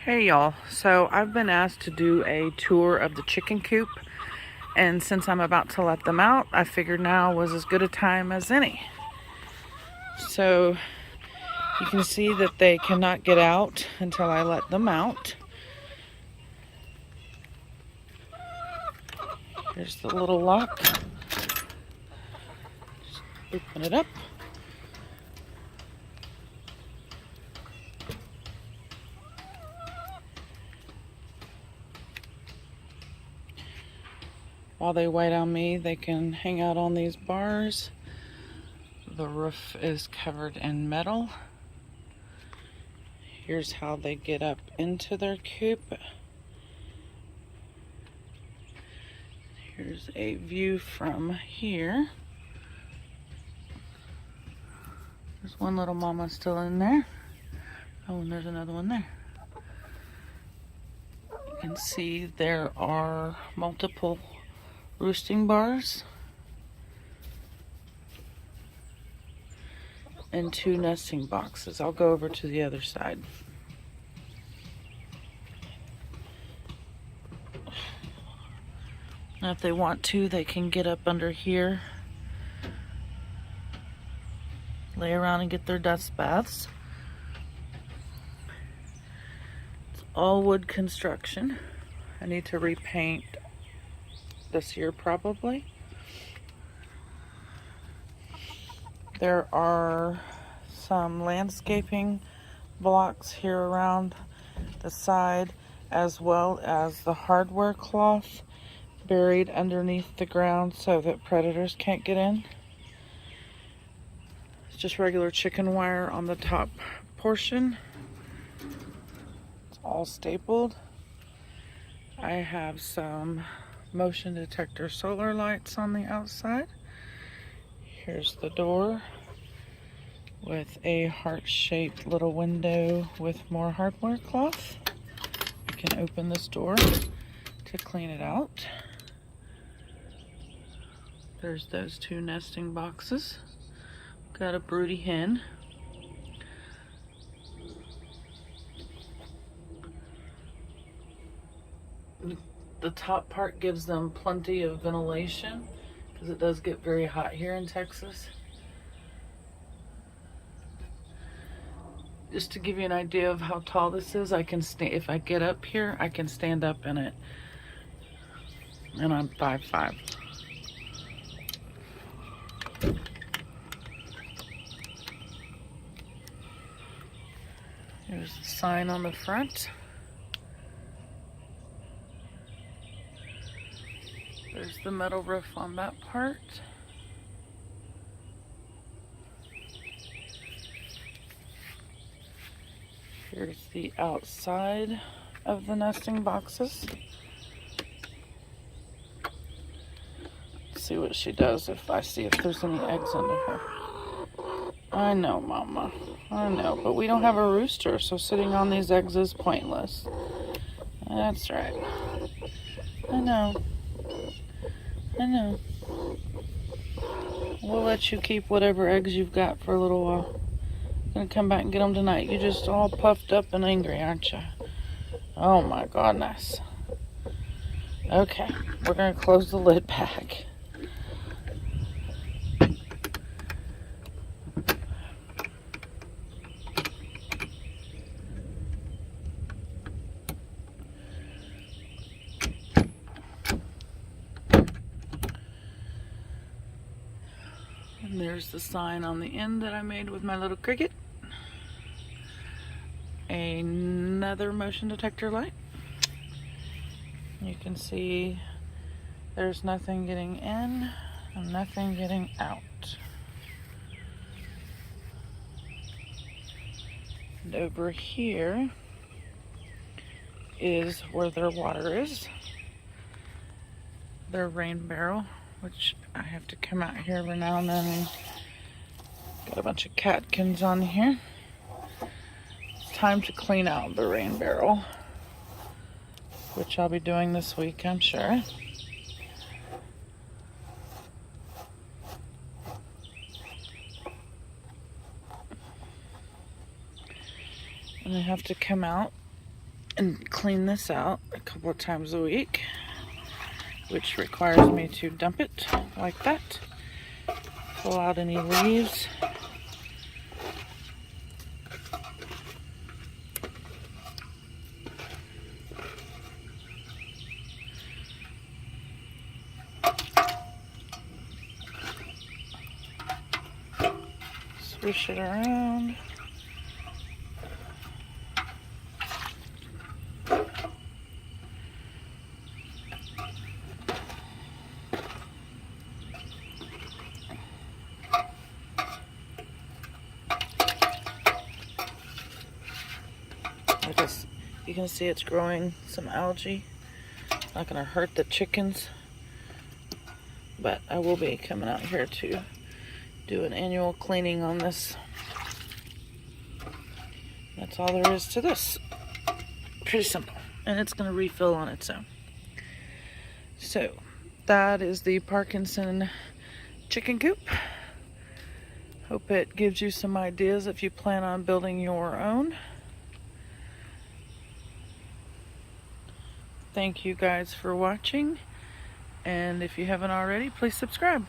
Hey y'all, so I've been asked to do a tour of the chicken coop, and since I'm about to let them out, I figured now was as good a time as any. So you can see that they cannot get out until I let them out. Here's the little lock. Just open it up. While they wait on me, they can hang out on these bars. The roof is covered in metal. Here's how they get up into their coop. Here's a view from here. There's one little mama still in there. Oh, and there's another one there. You can see there are multiple roosting bars and 2 nesting boxes. I'll go over to the other side. Now, if they want to, they can get up under here, lay around and get their dust baths. It's all wood construction. I need to repaint this year probably. There are some landscaping blocks here around the side, as well as the hardware cloth buried underneath the ground so that predators can't get in. It's just regular chicken wire on the top portion. It's all stapled. I have some motion detector solar lights on the outside. Here's the door with a heart-shaped little window with more hardware cloth. You can open this door to clean it out. There's those 2 nesting boxes. Got a broody hen. The top part gives them plenty of ventilation because it does get very hot here in Texas. Just to give you an idea of how tall this is, I can stand, if I get up here, I can stand up in it. And I'm 5'5". There's the sign on the front. There's the metal roof on that part. Here's the outside of the nesting boxes. Let's see what she does if there's any eggs under her. I know, Mama. I know, but we don't have a rooster, so sitting on these eggs is pointless. That's right. I know. I know. We'll let you keep whatever eggs you've got for a little while. I'm gonna come back and get them tonight. You're just all puffed up and angry, aren't you? Oh my goodness. Okay, we're gonna close the lid back. And there's the sign on the end that I made with my little cricket. Another motion detector light. You can see there's nothing getting in and nothing getting out. And over here is where their water is. Their rain barrel, which I have to come out here every now and then. Got a bunch of catkins on here. It's time to clean out the rain barrel, which I'll be doing this week, I'm sure. And I have to come out and clean this out a couple of times a week, which requires me to dump it like that, pull out any leaves. Swish it around. You can see it's growing some algae. Not gonna hurt the chickens, but I will be coming out here to do an annual cleaning on this. That's all there is to this. Pretty simple, and it's gonna refill on its own. So that is the Parkinson chicken coop. Hope it gives you some ideas if you plan on building your own. Thank you guys for watching, and if you haven't already, please subscribe.